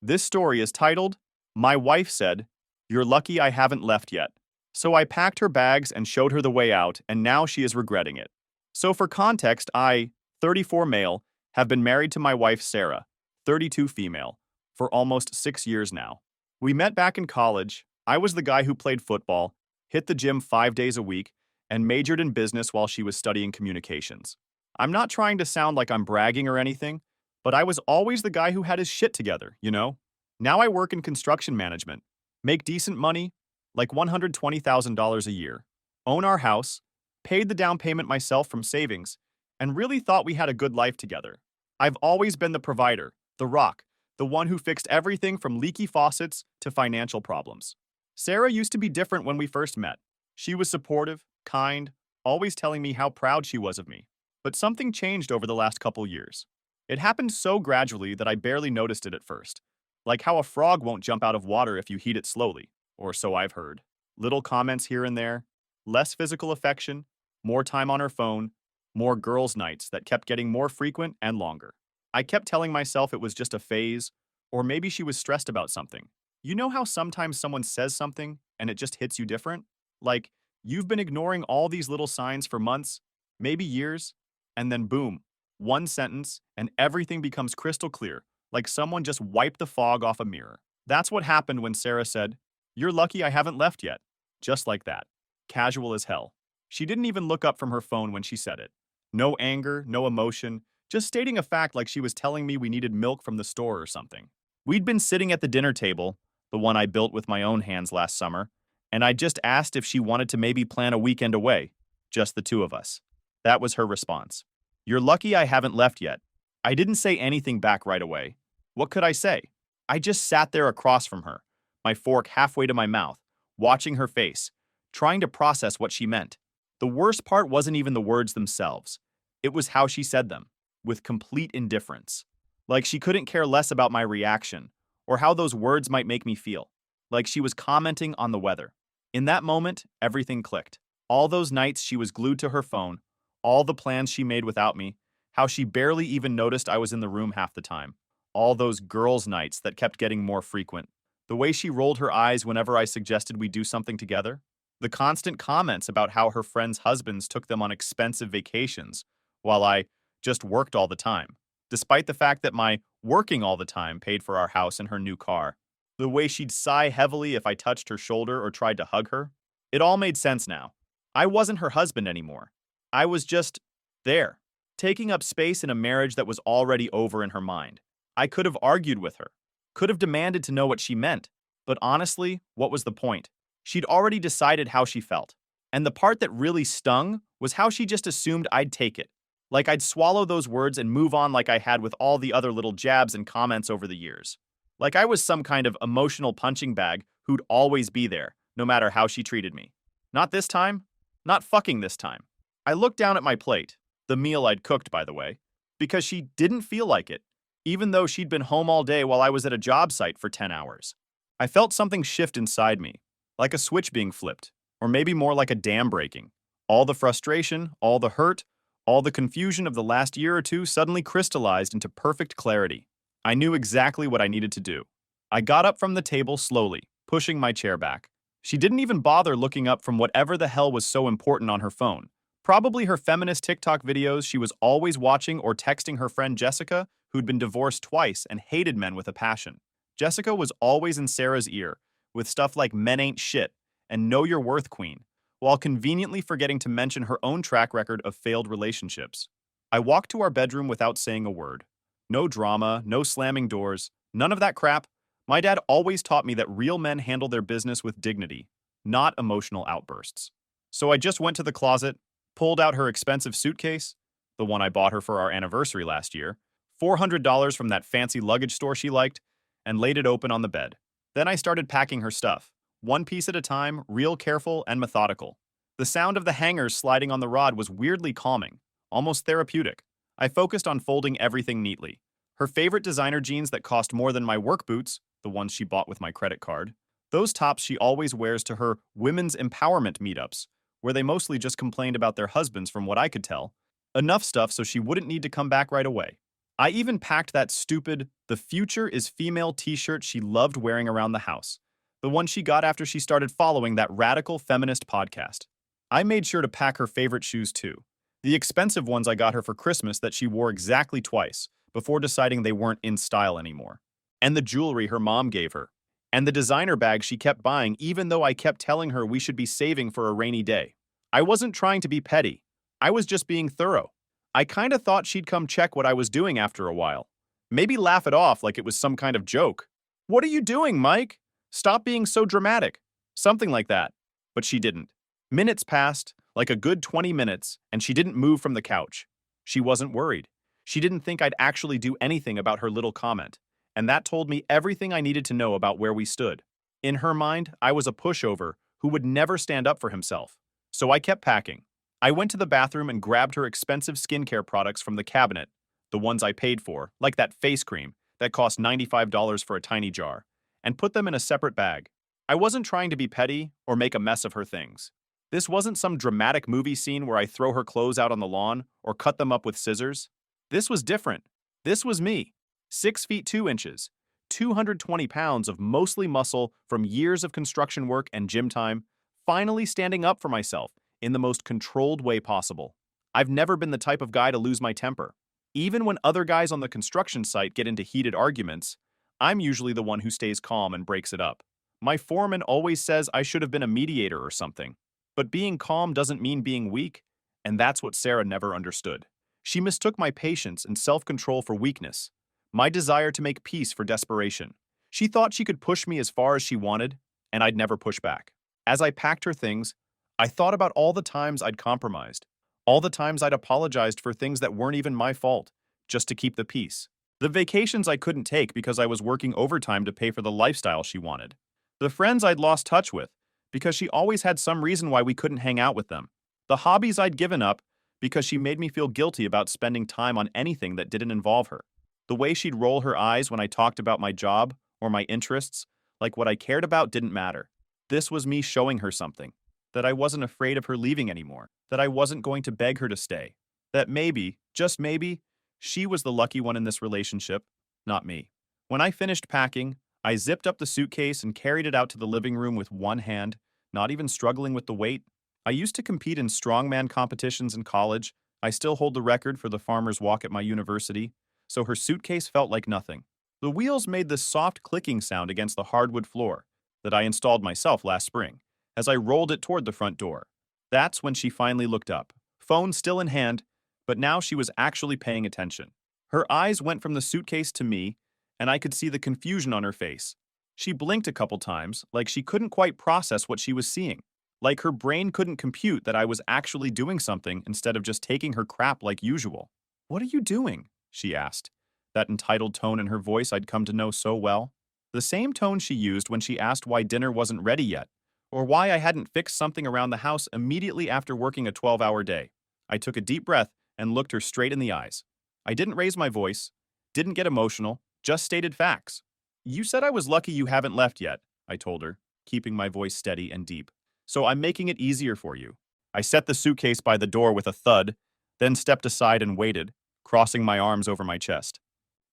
This story is titled, My Wife Said, You're Lucky I Haven't Left Yet. So I packed her bags and showed her the way out, and now she is regretting it. So for context, I, 34 male, have been married to my wife Sarah, 32 female, for almost 6 years now. We met back in college. I was the guy who played football, hit the gym 5 days a week, and majored in business while she was studying communications. I'm not trying to sound like I'm bragging or anything, but I was always the guy who had his shit together, you know? Now I work in construction management, make decent money, like $120,000 a year, own our house, paid the down payment myself from savings, and really thought we had a good life together. I've always been the provider, the rock, the one who fixed everything from leaky faucets to financial problems. Sarah used to be different when we first met. She was supportive, kind, always telling me how proud she was of me. But something changed over the last couple years. It happened so gradually that I barely noticed it at first. Like how a frog won't jump out of water if you heat it slowly, or so I've heard. Little comments here and there, less physical affection, more time on her phone, more girls' nights that kept getting more frequent and longer. I kept telling myself it was just a phase, or maybe she was stressed about something. You know how sometimes someone says something and it just hits you different? Like, you've been ignoring all these little signs for months, maybe years, and then boom, one sentence, and everything becomes crystal clear, like someone just wiped the fog off a mirror. That's what happened when Sarah said, You're lucky I haven't left yet. Just like that. Casual as hell. She didn't even look up from her phone when she said it. No anger, no emotion, just stating a fact like she was telling me we needed milk from the store or something. We'd been sitting at the dinner table, the one I built with my own hands last summer, and I just asked if she wanted to maybe plan a weekend away, just the two of us. That was her response. You're lucky I haven't left yet. I didn't say anything back right away. What could I say? I just sat there across from her, my fork halfway to my mouth, watching her face, trying to process what she meant. The worst part wasn't even the words themselves. It was how she said them, with complete indifference. Like she couldn't care less about my reaction, or how those words might make me feel. Like she was commenting on the weather. In that moment, everything clicked. All those nights she was glued to her phone, all the plans she made without me, how she barely even noticed I was in the room half the time, all those girls' nights that kept getting more frequent, the way she rolled her eyes whenever I suggested we do something together, the constant comments about how her friends' husbands took them on expensive vacations while I just worked all the time, despite the fact that my working all the time paid for our house and her new car, the way she'd sigh heavily if I touched her shoulder or tried to hug her. It all made sense now. I wasn't her husband anymore. I was just there, taking up space in a marriage that was already over in her mind. I could have argued with her, could have demanded to know what she meant, but honestly, what was the point? She'd already decided how she felt. And the part that really stung was how she just assumed I'd take it. Like I'd swallow those words and move on like I had with all the other little jabs and comments over the years. Like I was some kind of emotional punching bag who'd always be there, no matter how she treated me. Not this time. Not fucking this time. I looked down at my plate, the meal I'd cooked, by the way, because she didn't feel like it, even though she'd been home all day while I was at a job site for 10 hours. I felt something shift inside me, like a switch being flipped, or maybe more like a dam breaking. All the frustration, all the hurt, all the confusion of the last year or two suddenly crystallized into perfect clarity. I knew exactly what I needed to do. I got up from the table slowly, pushing my chair back. She didn't even bother looking up from whatever the hell was so important on her phone. Probably her feminist TikTok videos she was always watching or texting her friend Jessica, who'd been divorced twice and hated men with a passion. Jessica was always in Sarah's ear, with stuff like men ain't shit and know your worth queen, while conveniently forgetting to mention her own track record of failed relationships. I walked to our bedroom without saying a word. No drama, no slamming doors, none of that crap. My dad always taught me that real men handle their business with dignity, not emotional outbursts. So I just went to the closet, pulled out her expensive suitcase, the one I bought her for our anniversary last year, $400 from that fancy luggage store she liked, and laid it open on the bed. Then I started packing her stuff, one piece at a time, real careful and methodical. The sound of the hangers sliding on the rod was weirdly calming, almost therapeutic. I focused on folding everything neatly. Her favorite designer jeans that cost more than my work boots, the ones she bought with my credit card, those tops she always wears to her women's empowerment meetups, where they mostly just complained about their husbands from what I could tell. Enough stuff so she wouldn't need to come back right away. I even packed that stupid "The Future is Female" t-shirt she loved wearing around the house, the one she got after she started following that radical feminist podcast. I made sure to pack her favorite shoes too, the expensive ones I got her for Christmas that she wore exactly twice before deciding they weren't in style anymore, and the jewelry her mom gave her, and the designer bag she kept buying even though I kept telling her we should be saving for a rainy day. I wasn't trying to be petty. I was just being thorough. I kinda thought she'd come check what I was doing after a while. Maybe laugh it off like it was some kind of joke. "What are you doing, Mike? Stop being so dramatic." Something like that. But she didn't. Minutes passed, like a good 20 minutes, and she didn't move from the couch. She wasn't worried. She didn't think I'd actually do anything about her little comment, and that told me everything I needed to know about where we stood. In her mind, I was a pushover who would never stand up for himself. So I kept packing. I went to the bathroom and grabbed her expensive skincare products from the cabinet, the ones I paid for, like that face cream that cost $95 for a tiny jar, and put them in a separate bag. I wasn't trying to be petty or make a mess of her things. This wasn't some dramatic movie scene where I throw her clothes out on the lawn or cut them up with scissors. This was different. This was me. 6 feet 2 inches, 220 pounds of mostly muscle from years of construction work and gym time, finally standing up for myself in the most controlled way possible. I've never been the type of guy to lose my temper. Even when other guys on the construction site get into heated arguments, I'm usually the one who stays calm and breaks it up. My foreman always says I should have been a mediator or something. But being calm doesn't mean being weak, and that's what Sarah never understood. She mistook my patience and self-control for weakness, my desire to make peace for desperation. She thought she could push me as far as she wanted, and I'd never push back. As I packed her things, I thought about all the times I'd compromised, all the times I'd apologized for things that weren't even my fault, just to keep the peace. The vacations I couldn't take because I was working overtime to pay for the lifestyle she wanted. The friends I'd lost touch with because she always had some reason why we couldn't hang out with them. The hobbies I'd given up because she made me feel guilty about spending time on anything that didn't involve her. The way she'd roll her eyes when I talked about my job or my interests, like what I cared about didn't matter. This was me showing her something. That I wasn't afraid of her leaving anymore. That I wasn't going to beg her to stay. That maybe, just maybe, she was the lucky one in this relationship, not me. When I finished packing, I zipped up the suitcase and carried it out to the living room with one hand, not even struggling with the weight. I used to compete in strongman competitions in college. I still hold the record for the farmer's walk at my university, so her suitcase felt like nothing. The wheels made this soft clicking sound against the hardwood floor that I installed myself last spring as I rolled it toward the front door. That's when she finally looked up, phone still in hand, but now she was actually paying attention. Her eyes went from the suitcase to me, and I could see the confusion on her face. She blinked a couple times, like she couldn't quite process what she was seeing. Like her brain couldn't compute that I was actually doing something instead of just taking her crap like usual. "What are you doing?" she asked, that entitled tone in her voice I'd come to know so well. The same tone she used when she asked why dinner wasn't ready yet, or why I hadn't fixed something around the house immediately after working a 12-hour day. I took a deep breath and looked her straight in the eyes. I didn't raise my voice, didn't get emotional, just stated facts. "You said I was lucky you haven't left yet," I told her, keeping my voice steady and deep. "So I'm making it easier for you." I set the suitcase by the door with a thud, then stepped aside and waited, crossing my arms over my chest.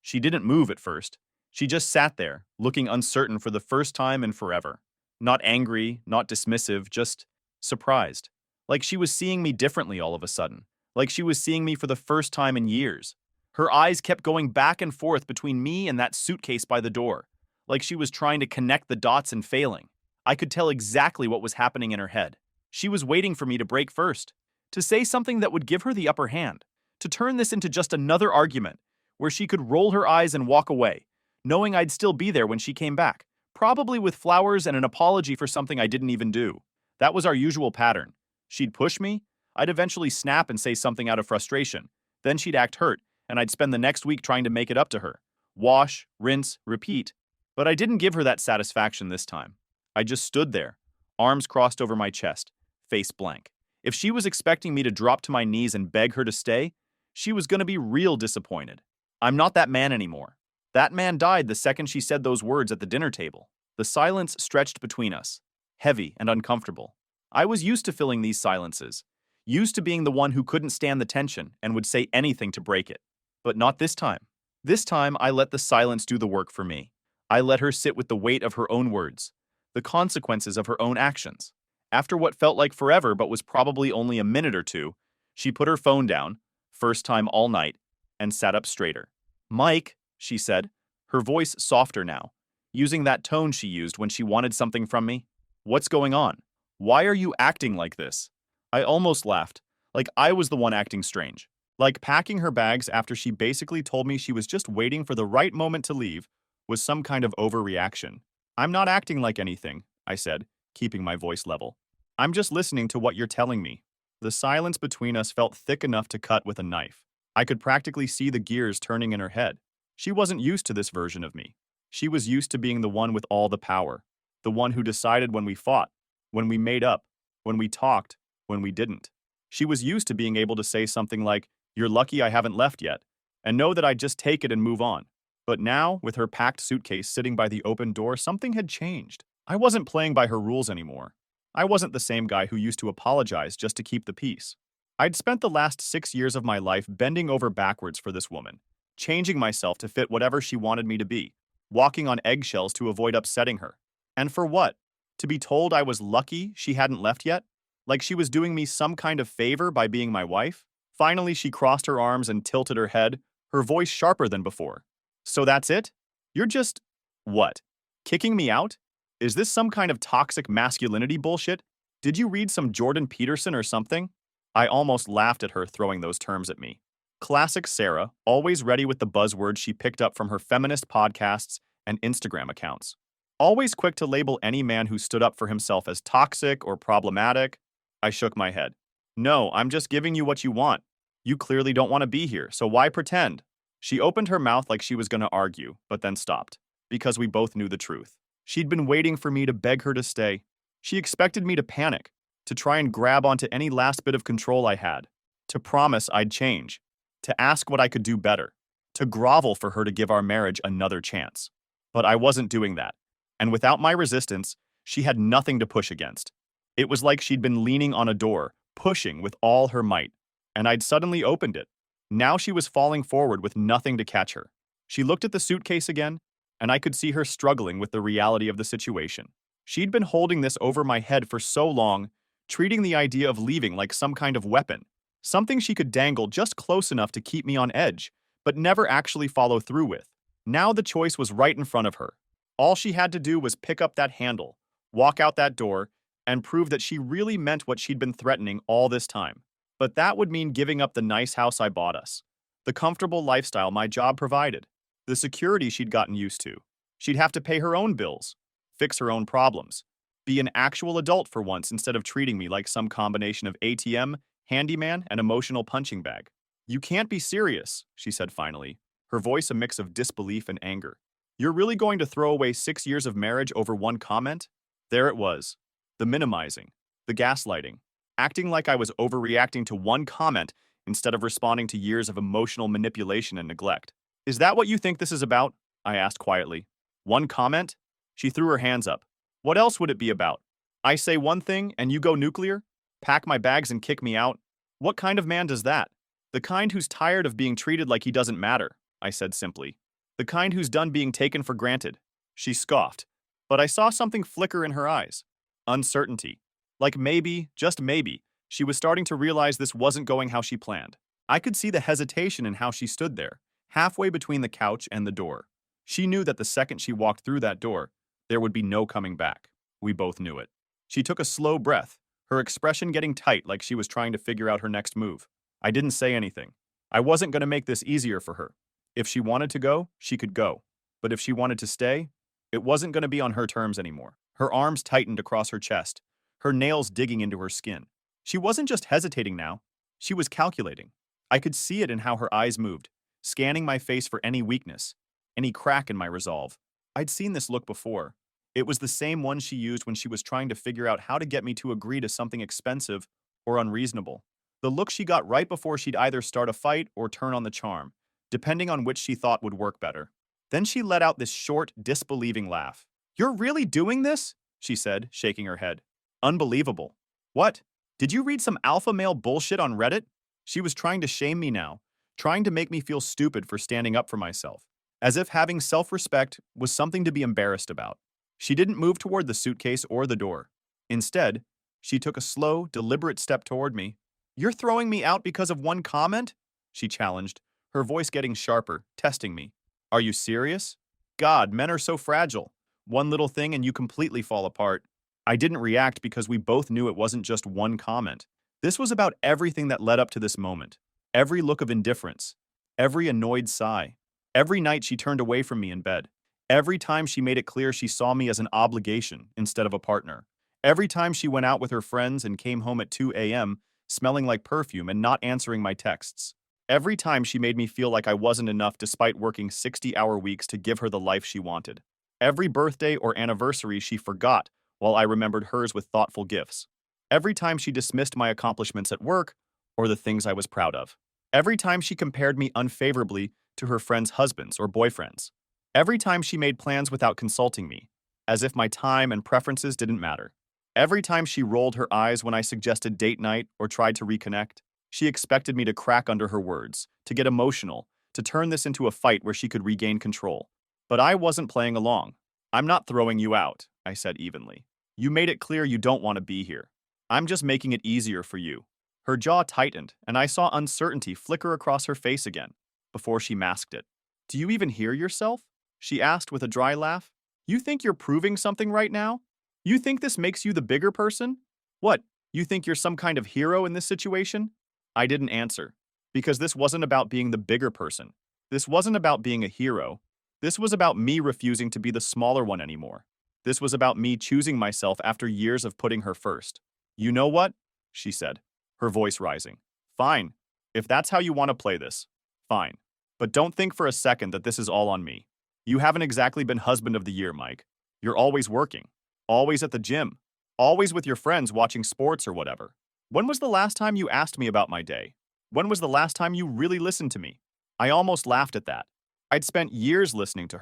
She didn't move at first. She just sat there, looking uncertain for the first time in forever. Not angry, not dismissive, just surprised. Like she was seeing me differently all of a sudden. Like she was seeing me for the first time in years. Her eyes kept going back and forth between me and that suitcase by the door. Like she was trying to connect the dots and failing. I could tell exactly what was happening in her head. She was waiting for me to break first. To say something that would give her the upper hand. To turn this into just another argument, where she could roll her eyes and walk away, knowing I'd still be there when she came back, probably with flowers and an apology for something I didn't even do. That was our usual pattern. She'd push me, I'd eventually snap and say something out of frustration. Then she'd act hurt, and I'd spend the next week trying to make it up to her. Wash, rinse, repeat. But I didn't give her that satisfaction this time. I just stood there, arms crossed over my chest, face blank. If she was expecting me to drop to my knees and beg her to stay, she was going to be real disappointed. I'm not that man anymore. That man died the second she said those words at the dinner table. The silence stretched between us, heavy and uncomfortable. I was used to filling these silences, used to being the one who couldn't stand the tension and would say anything to break it. But not this time. This time, I let the silence do the work for me. I let her sit with the weight of her own words, the consequences of her own actions. After what felt like forever but was probably only a minute or two, she put her phone down, first time all night, and sat up straighter. Mike, she said, her voice softer now, using that tone she used when she wanted something from me. What's going on? Why are you acting like this? I almost laughed, like I was the one acting strange. Like packing her bags after she basically told me she was just waiting for the right moment to leave was some kind of overreaction. I'm not acting like anything, I said, keeping my voice level. I'm just listening to what you're telling me. The silence between us felt thick enough to cut with a knife. I could practically see the gears turning in her head. She wasn't used to this version of me. She was used to being the one with all the power, the one who decided when we fought, when we made up, when we talked, when we didn't. She was used to being able to say something like, "You're lucky I haven't left yet," and know that I'd just take it and move on. But now, with her packed suitcase sitting by the open door, something had changed. I wasn't playing by her rules anymore. I wasn't the same guy who used to apologize just to keep the peace. I'd spent the last 6 years of my life bending over backwards for this woman, changing myself to fit whatever she wanted me to be, walking on eggshells to avoid upsetting her. And for what? To be told I was lucky she hadn't left yet? Like she was doing me some kind of favor by being my wife? Finally, she crossed her arms and tilted her head, her voice sharper than before. So that's it? You're just… what? Kicking me out? Is this some kind of toxic masculinity bullshit? Did you read some Jordan Peterson or something? I almost laughed at her throwing those terms at me. Classic Sarah, always ready with the buzzwords she picked up from her feminist podcasts and Instagram accounts. Always quick to label any man who stood up for himself as toxic or problematic. I shook my head. No, I'm just giving you what you want. You clearly don't want to be here, so why pretend? She opened her mouth like she was going to argue, but then stopped, because we both knew the truth. She'd been waiting for me to beg her to stay. She expected me to panic, to try and grab onto any last bit of control I had, to promise I'd change, to ask what I could do better, to grovel for her to give our marriage another chance. But I wasn't doing that, and without my resistance, she had nothing to push against. It was like she'd been leaning on a door, pushing with all her might, and I'd suddenly opened it. Now she was falling forward with nothing to catch her. She looked at the suitcase again, and I could see her struggling with the reality of the situation. She'd been holding this over my head for so long, treating the idea of leaving like some kind of weapon, something she could dangle just close enough to keep me on edge, but never actually follow through with. Now the choice was right in front of her. All she had to do was pick up that handle, walk out that door, and prove that she really meant what she'd been threatening all this time. But that would mean giving up the nice house I bought us, the comfortable lifestyle my job provided, the security she'd gotten used to. She'd have to pay her own bills, fix her own problems, be an actual adult for once instead of treating me like some combination of ATM, handyman, and emotional punching bag. You can't be serious, she said finally, her voice a mix of disbelief and anger. You're really going to throw away 6 years of marriage over one comment? There it was. The minimizing, the gaslighting, acting like I was overreacting to one comment instead of responding to years of emotional manipulation and neglect. Is that what you think this is about? I asked quietly. One comment? She threw her hands up. What else would it be about? I say one thing and you go nuclear? Pack my bags and kick me out? What kind of man does that? The kind who's tired of being treated like he doesn't matter, I said simply. The kind who's done being taken for granted. She scoffed, but I saw something flicker in her eyes. Uncertainty. Like maybe, just maybe, she was starting to realize this wasn't going how she planned. I could see the hesitation in how she stood there, halfway between the couch and the door. She knew that the second she walked through that door, there would be no coming back. We both knew it. She took a slow breath, her expression getting tight like she was trying to figure out her next move. I didn't say anything. I wasn't going to make this easier for her. If she wanted to go, she could go. But if she wanted to stay, it wasn't going to be on her terms anymore. Her arms tightened across her chest, her nails digging into her skin. She wasn't just hesitating now. She was calculating. I could see it in how her eyes moved, scanning my face for any weakness, any crack in my resolve. I'd seen this look before. It was the same one she used when she was trying to figure out how to get me to agree to something expensive or unreasonable. The look she got right before she'd either start a fight or turn on the charm, depending on which she thought would work better. Then she let out this short, disbelieving laugh. "You're really doing this?" she said, shaking her head. "Unbelievable." "What? Did you read some alpha male bullshit on Reddit?" She was trying to shame me now, trying to make me feel stupid for standing up for myself, as if having self-respect was something to be embarrassed about. She didn't move toward the suitcase or the door. Instead, she took a slow, deliberate step toward me. "You're throwing me out because of one comment?" she challenged, her voice getting sharper, testing me. "Are you serious? God, men are so fragile. One little thing and you completely fall apart." I didn't react because we both knew it wasn't just one comment. This was about everything that led up to this moment. Every look of indifference, every annoyed sigh, every night she turned away from me in bed, every time she made it clear she saw me as an obligation instead of a partner, every time she went out with her friends and came home at 2 a.m. smelling like perfume and not answering my texts. Every time she made me feel like I wasn't enough despite working 60-hour weeks to give her the life she wanted. Every birthday or anniversary she forgot while I remembered hers with thoughtful gifts. Every time she dismissed my accomplishments at work or the things I was proud of. Every time she compared me unfavorably to her friends' husbands or boyfriends. Every time she made plans without consulting me, as if my time and preferences didn't matter. Every time she rolled her eyes when I suggested date night or tried to reconnect, she expected me to crack under her words, to get emotional, to turn this into a fight where she could regain control. But I wasn't playing along. "I'm not throwing you out," I said evenly. "You made it clear you don't want to be here. I'm just making it easier for you." Her jaw tightened, and I saw uncertainty flicker across her face again, before she masked it. "Do you even hear yourself?" she asked with a dry laugh. "You think you're proving something right now? You think this makes you the bigger person? What, you think you're some kind of hero in this situation?" I didn't answer, because this wasn't about being the bigger person. This wasn't about being a hero. This was about me refusing to be the smaller one anymore. This was about me choosing myself after years of putting her first. "You know what?" she said, her voice rising. "Fine. If that's how you want to play this, fine. But don't think for a second that this is all on me. You haven't exactly been husband of the year, Mike. You're always working, always at the gym, always with your friends watching sports or whatever. When was the last time you asked me about my day? When was the last time you really listened to me?" I almost laughed at that. I'd spent years listening to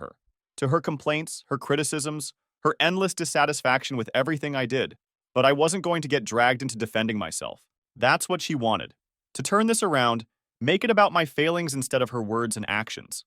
her complaints, her criticisms, her endless dissatisfaction with everything I did. But I wasn't going to get dragged into defending myself. That's what she wanted. To turn this around, make it about my failings instead of her words and actions.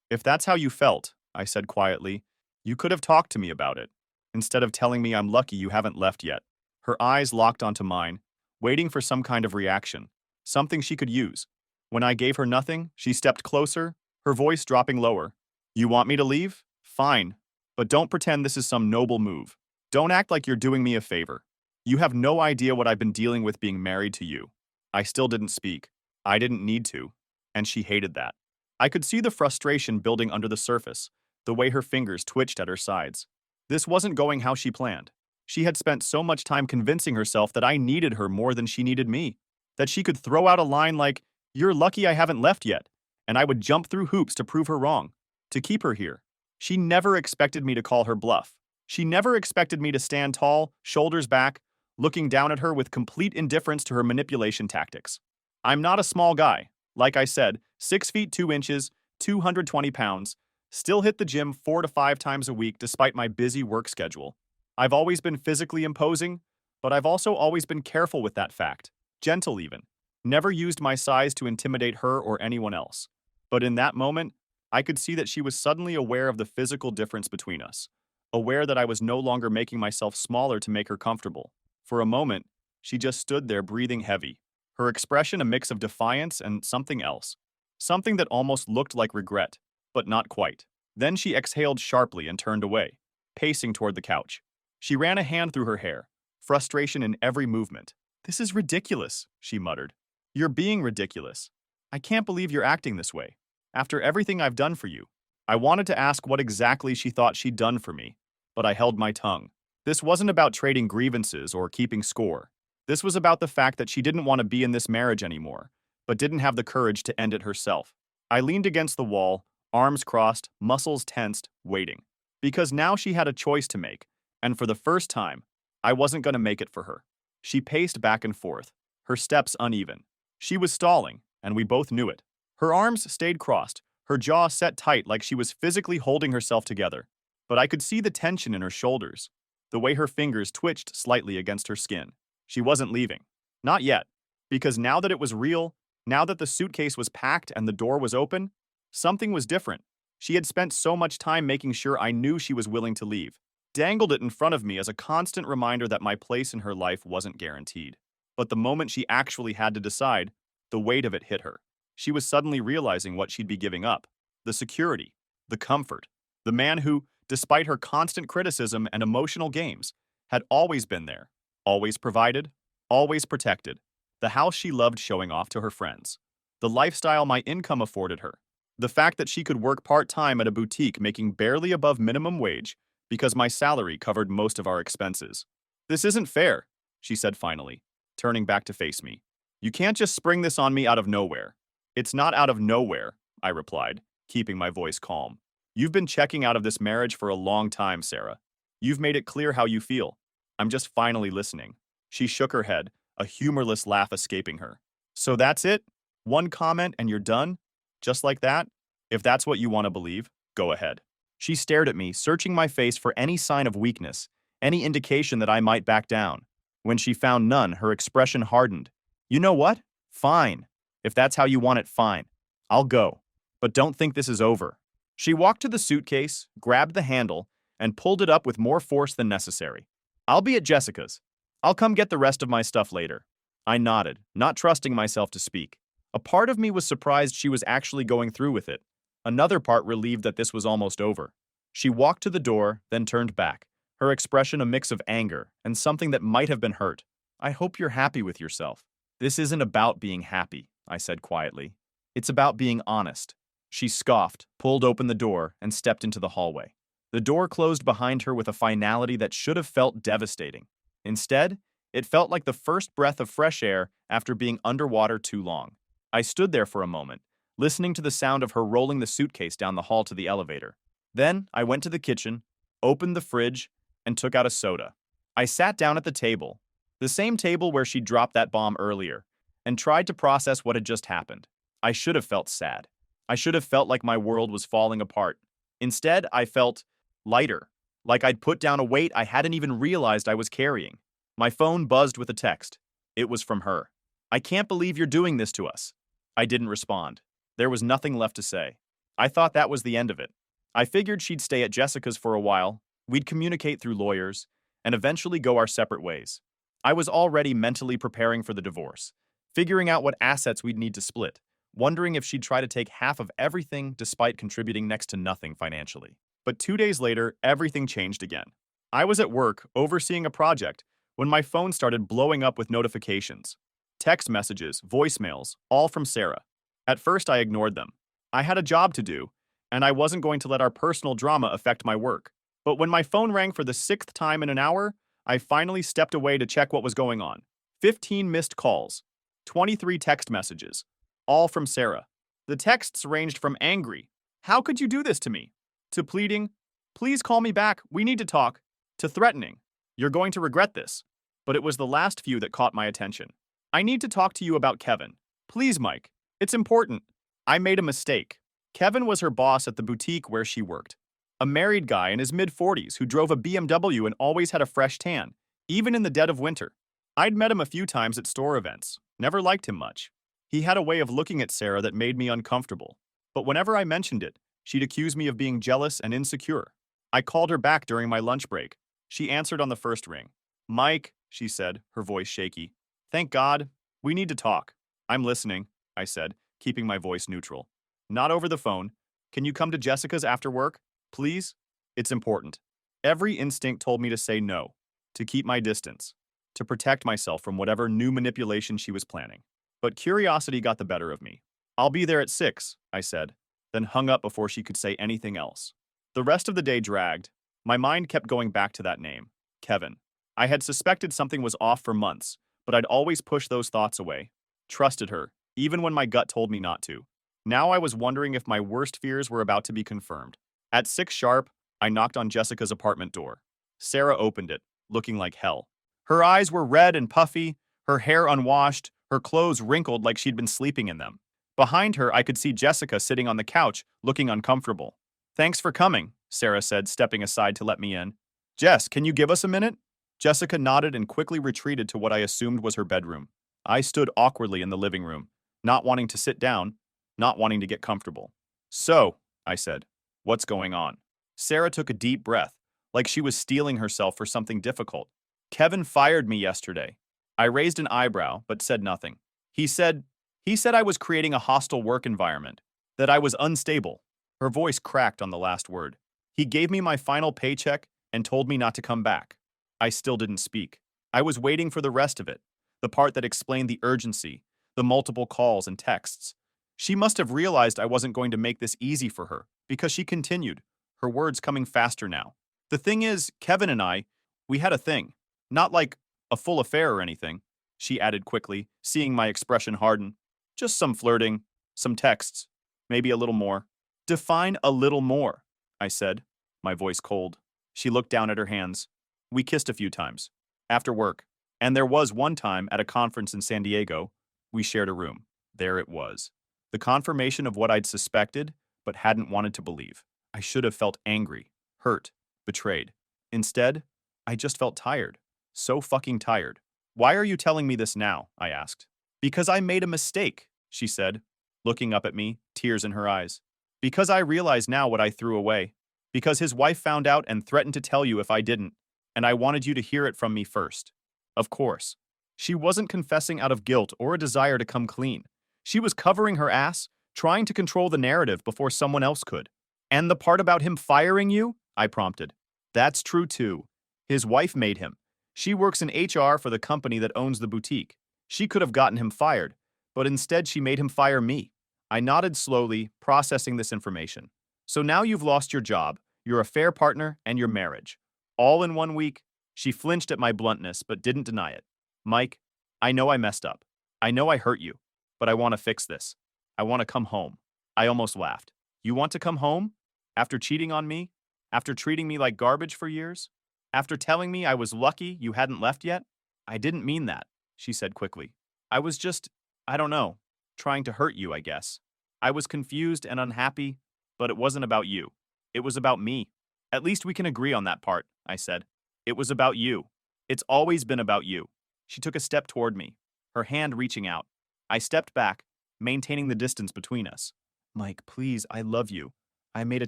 "If that's how you felt," I said quietly, "you could have talked to me about it, instead of telling me I'm lucky you haven't left yet." Her eyes locked onto mine, waiting for some kind of reaction, something she could use. When I gave her nothing, she stepped closer, her voice dropping lower. "You want me to leave? Fine. But don't pretend this is some noble move. Don't act like you're doing me a favor. You have no idea what I've been dealing with being married to you." I still didn't speak. I didn't need to. And she hated that. I could see the frustration building under the surface, the way her fingers twitched at her sides. This wasn't going how she planned. She had spent so much time convincing herself that I needed her more than she needed me. That she could throw out a line like, "You're lucky I haven't left yet," and I would jump through hoops to prove her wrong, to keep her here. She never expected me to call her bluff. She never expected me to stand tall, shoulders back, looking down at her with complete indifference to her manipulation tactics. I'm not a small guy. Like I said, 6 feet 2 inches, 220 pounds, still hit the gym 4 to 5 times a week despite my busy work schedule. I've always been physically imposing, but I've also always been careful with that fact, gentle even. Never used my size to intimidate her or anyone else. But in that moment, I could see that she was suddenly aware of the physical difference between us, aware that I was no longer making myself smaller to make her comfortable. For a moment, she just stood there breathing heavy, her expression a mix of defiance and something else. Something that almost looked like regret, but not quite. Then she exhaled sharply and turned away, pacing toward the couch. She ran a hand through her hair, frustration in every movement. "This is ridiculous," she muttered. "You're being ridiculous. I can't believe you're acting this way. After everything I've done for you." I wanted to ask what exactly she thought she'd done for me, but I held my tongue. This wasn't about trading grievances or keeping score. This was about the fact that she didn't want to be in this marriage anymore, but didn't have the courage to end it herself. I leaned against the wall, arms crossed, muscles tensed, waiting. Because now she had a choice to make, and for the first time, I wasn't going to make it for her. She paced back and forth, her steps uneven. She was stalling, and we both knew it. Her arms stayed crossed, her jaw set tight like she was physically holding herself together. But I could see the tension in her shoulders, the way her fingers twitched slightly against her skin. She wasn't leaving. Not yet. Because now that it was real, Now that the suitcase was packed and the door was open, something was different. She had spent so much time making sure I knew she was willing to leave, dangled it in front of me as a constant reminder that my place in her life wasn't guaranteed. But the moment she actually had to decide, the weight of it hit her. She was suddenly realizing what she'd be giving up: the security, the comfort, the man who, despite her constant criticism and emotional games, had always been there, always provided, always protected, the house she loved showing off to her friends, the lifestyle my income afforded her, the fact that she could work part-time at a boutique making barely above minimum wage because my salary covered most of our expenses. "This isn't fair," she said finally, turning back to face me. "You can't just spring this on me out of nowhere." "It's not out of nowhere," I replied, keeping my voice calm. "You've been checking out of this marriage for a long time, Sarah. You've made it clear how you feel. I'm just finally listening." She shook her head, a humorless laugh escaping her. "So that's it? One comment and you're done? Just like that? If that's what you want to believe, go ahead." She stared at me, searching my face for any sign of weakness, any indication that I might back down. When she found none, her expression hardened. "You know what? Fine. If that's how you want it, fine. I'll go. But don't think this is over." She walked to the suitcase, grabbed the handle, and pulled it up with more force than necessary. "I'll be at Jessica's. I'll come get the rest of my stuff later." I nodded, not trusting myself to speak. A part of me was surprised she was actually going through with it. Another part relieved that this was almost over. She walked to the door, then turned back, her expression a mix of anger and something that might have been hurt. "I hope you're happy with yourself." "This isn't about being happy," I said quietly. "It's about being honest." She scoffed, pulled open the door, and stepped into the hallway. The door closed behind her with a finality that should have felt devastating. Instead, it felt like the first breath of fresh air after being underwater too long. I stood there for a moment, listening to the sound of her rolling the suitcase down the hall to the elevator. Then I went to the kitchen, opened the fridge, and took out a soda. I sat down at the table, the same table where she dropped that bomb earlier, and tried to process what had just happened. I should have felt sad. I should have felt like my world was falling apart. Instead, I felt lighter, like I'd put down a weight I hadn't even realized I was carrying. My phone buzzed with a text. It was from her. "I can't believe you're doing this to us." I didn't respond. There was nothing left to say. I thought that was the end of it. I figured she'd stay at Jessica's for a while, we'd communicate through lawyers, and eventually go our separate ways. I was already mentally preparing for the divorce, figuring out what assets we'd need to split, wondering if she'd try to take half of everything despite contributing next to nothing financially. But 2 days later, everything changed again. I was at work, overseeing a project, when my phone started blowing up with notifications. Text messages, voicemails, all from Sarah. At first, I ignored them. I had a job to do, and I wasn't going to let our personal drama affect my work. But when my phone rang for the 6th time in an hour, I finally stepped away to check what was going on. 15 missed calls, 23 text messages, all from Sarah. The texts ranged from angry, "How could you do this to me?" to pleading, "Please call me back, we need to talk," to threatening, "You're going to regret this." But it was the last few that caught my attention. "I need to talk to you about Kevin. Please, Mike. It's important." I made a mistake. Kevin was her boss at the boutique where she worked. A married guy in his mid-40s who drove a BMW and always had a fresh tan, even in the dead of winter. I'd met him a few times at store events, never liked him much. He had a way of looking at Sarah that made me uncomfortable. But whenever I mentioned it, she'd accuse me of being jealous and insecure. I called her back during my lunch break. She answered on the first ring. "Mike," she said, her voice shaky. "Thank God. We need to talk." "I'm listening," I said, keeping my voice neutral. "Not over the phone. Can you come to Jessica's after work? Please? It's important." Every instinct told me to say no, to keep my distance, to protect myself from whatever new manipulation she was planning. But curiosity got the better of me. "I'll be there at 6, I said, then hung up before she could say anything else. The rest of the day dragged. My mind kept going back to that name, Kevin. I had suspected something was off for months, but I'd always pushed those thoughts away. Trusted her, even when my gut told me not to. Now I was wondering if my worst fears were about to be confirmed. At 6 sharp, I knocked on Jessica's apartment door. Sarah opened it, looking like hell. Her eyes were red and puffy, her hair unwashed, her clothes wrinkled like she'd been sleeping in them. Behind her, I could see Jessica sitting on the couch, looking uncomfortable. "Thanks for coming," Sarah said, stepping aside to let me in. "Jess, can you give us a minute?" Jessica nodded and quickly retreated to what I assumed was her bedroom. I stood awkwardly in the living room, not wanting to sit down, not wanting to get comfortable. So, I said, what's going on? Sarah took a deep breath, like she was steeling herself for something difficult. Kevin fired me yesterday. I raised an eyebrow, but said nothing. He said I was creating a hostile work environment, that I was unstable. Her voice cracked on the last word. He gave me my final paycheck and told me not to come back. I still didn't speak. I was waiting for the rest of it, the part that explained the urgency, the multiple calls and texts. She must have realized I wasn't going to make this easy for her, because she continued, her words coming faster now. The thing is, Kevin and I, we had a thing. Not like a full affair or anything, she added quickly, seeing my expression harden. Just some flirting, some texts, maybe a little more. Define a little more, I said, my voice cold. She looked down at her hands. We kissed a few times, after work, and there was one time at a conference in San Diego. We shared a room. There it was. The confirmation of what I'd suspected, but hadn't wanted to believe. I should have felt angry, hurt, betrayed. Instead, I just felt tired. So fucking tired. Why are you telling me this now? I asked. Because I made a mistake, she said, looking up at me, tears in her eyes. Because I realize now what I threw away. Because his wife found out and threatened to tell you if I didn't, and I wanted you to hear it from me first. Of course. She wasn't confessing out of guilt or a desire to come clean. She was covering her ass, trying to control the narrative before someone else could. And the part about him firing you? I prompted. That's true too. His wife made him. She works in HR for the company that owns the boutique. She could have gotten him fired, but instead she made him fire me. I nodded slowly, processing this information. So now you've lost your job, your affair partner, and your marriage. All in 1 week? She flinched at my bluntness, but didn't deny it. Mike, I know I messed up. I know I hurt you, but I want to fix this. I want to come home. I almost laughed. You want to come home? After cheating on me? After treating me like garbage for years? After telling me I was lucky you hadn't left yet? I didn't mean that, she said quickly. I was just, I don't know, trying to hurt you, I guess. I was confused and unhappy, but it wasn't about you. It was about me. At least we can agree on that part, I said. It was about you. It's always been about you. She took a step toward me, her hand reaching out. I stepped back, maintaining the distance between us. Mike, please, I love you. I made a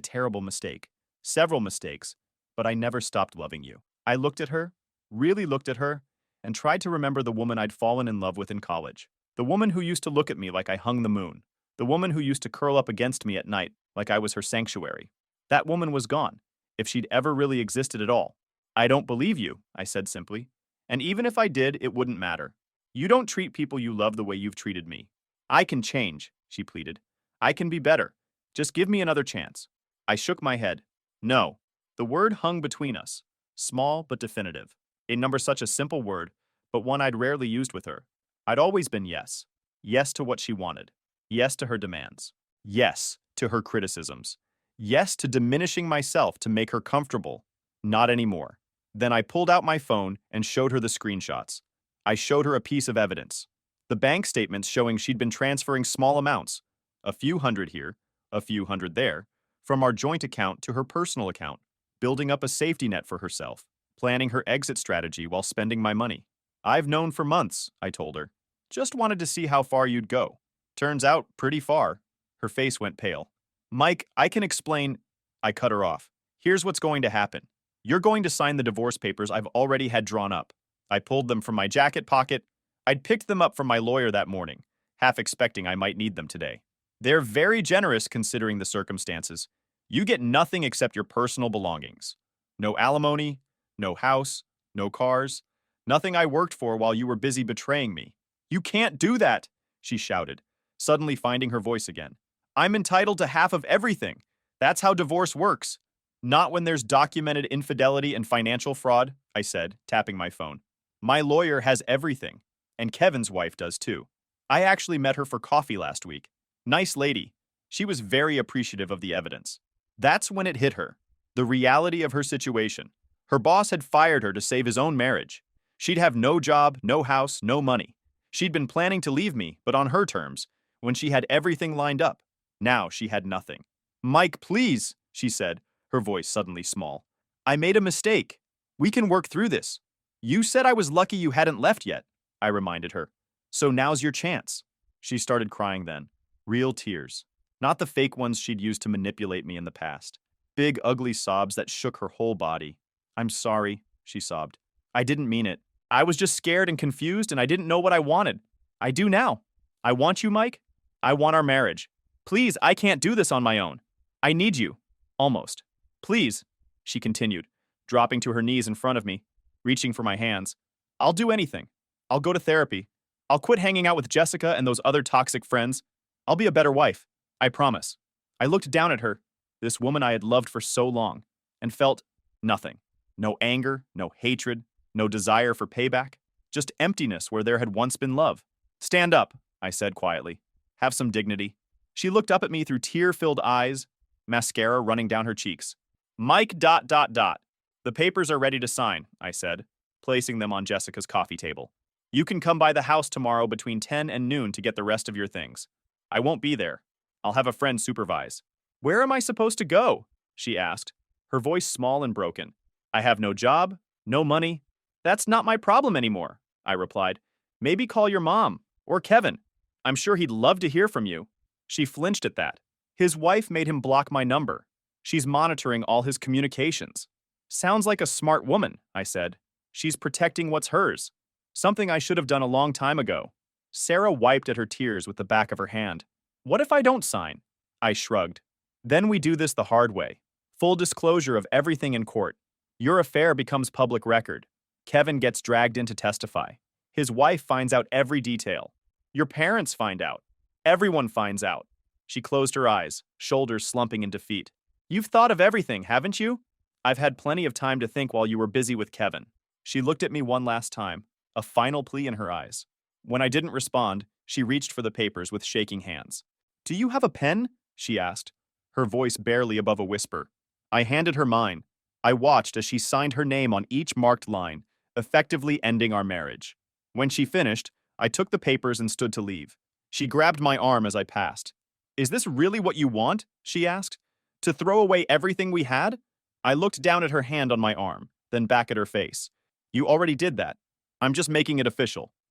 terrible mistake. Several mistakes, but I never stopped loving you. I looked at her, really looked at her, and tried to remember the woman I'd fallen in love with in college. The woman who used to look at me like I hung the moon. The woman who used to curl up against me at night like I was her sanctuary. That woman was gone, if she'd ever really existed at all. I don't believe you, I said simply. And even if I did, it wouldn't matter. You don't treat people you love the way you've treated me. I can change, she pleaded. I can be better. Just give me another chance. I shook my head. No. The word hung between us. Small but definitive. A number such a simple word, but one I'd rarely used with her. I'd always been yes. Yes to what she wanted. Yes to her demands. Yes to her criticisms. Yes to diminishing myself to make her comfortable. Not anymore. Then I pulled out my phone and showed her the screenshots. I showed her a piece of evidence. The bank statements showing she'd been transferring small amounts, a few hundred here, a few hundred there, from our joint account to her personal account, building up a safety net for herself, planning her exit strategy while spending my money. I've known for months, I told her. Just wanted to see how far you'd go. Turns out, pretty far. Her face went pale. Mike, I can explain. I cut her off. Here's what's going to happen. You're going to sign the divorce papers I've already had drawn up. I pulled them from my jacket pocket. I'd picked them up from my lawyer that morning, half expecting I might need them today. They're very generous considering the circumstances. You get nothing except your personal belongings. No alimony, no house, no cars, nothing I worked for while you were busy betraying me. You can't do that, she shouted, suddenly finding her voice again. I'm entitled to half of everything. That's how divorce works. Not when there's documented infidelity and financial fraud, I said, tapping my phone. My lawyer has everything, and Kevin's wife does too. I actually met her for coffee last week. Nice lady. She was very appreciative of the evidence. That's when it hit her. The reality of her situation. Her boss had fired her to save his own marriage. She'd have no job, no house, no money. She'd been planning to leave me, but on her terms, when she had everything lined up. Now she had nothing. Mike, please, she said, her voice suddenly small. I made a mistake. We can work through this. You said I was lucky you hadn't left yet, I reminded her. So now's your chance. She started crying then. Real tears. Not the fake ones she'd used to manipulate me in the past. Big, ugly sobs that shook her whole body. I'm sorry, she sobbed. I didn't mean it. I was just scared and confused, and I didn't know what I wanted. I do now. I want you, Mike. I want our marriage. Please, I can't do this on my own. I need you. Almost. Please, she continued, dropping to her knees in front of me, reaching for my hands. I'll do anything. I'll go to therapy. I'll quit hanging out with Jessica and those other toxic friends. I'll be a better wife. I promise. I looked down at her, this woman I had loved for so long, and felt nothing. No anger, no hatred, no desire for payback, just emptiness where there had once been love. Stand up, I said quietly. Have some dignity. She looked up at me through tear-filled eyes, mascara running down her cheeks. Mike ... The papers are ready to sign, I said, placing them on Jessica's coffee table. You can come by the house tomorrow between 10 and noon to get the rest of your things. I won't be there. I'll have a friend supervise. Where am I supposed to go? She asked, her voice small and broken. I have no job, no money. That's not my problem anymore, I replied. Maybe call your mom, or Kevin. I'm sure he'd love to hear from you. She flinched at that. His wife made him block my number. She's monitoring all his communications. Sounds like a smart woman, I said. She's protecting what's hers. Something I should have done a long time ago. Sarah wiped at her tears with the back of her hand. What if I don't sign? I shrugged. Then we do this the hard way. Full disclosure of everything in court. Your affair becomes public record. Kevin gets dragged in to testify. His wife finds out every detail. Your parents find out. Everyone finds out. She closed her eyes, shoulders slumping in defeat. You've thought of everything, haven't you? I've had plenty of time to think while you were busy with Kevin. She looked at me one last time, a final plea in her eyes. When I didn't respond, she reached for the papers with shaking hands. Do you have a pen? She asked, her voice barely above a whisper. I handed her mine. I watched as she signed her name on each marked line, effectively ending our marriage. When she finished, I took the papers and stood to leave. She grabbed my arm as I passed. Is this really what you want? She asked. To throw away everything we had? I looked down at her hand on my arm, then back at her face. You already did that. I'm just making it official.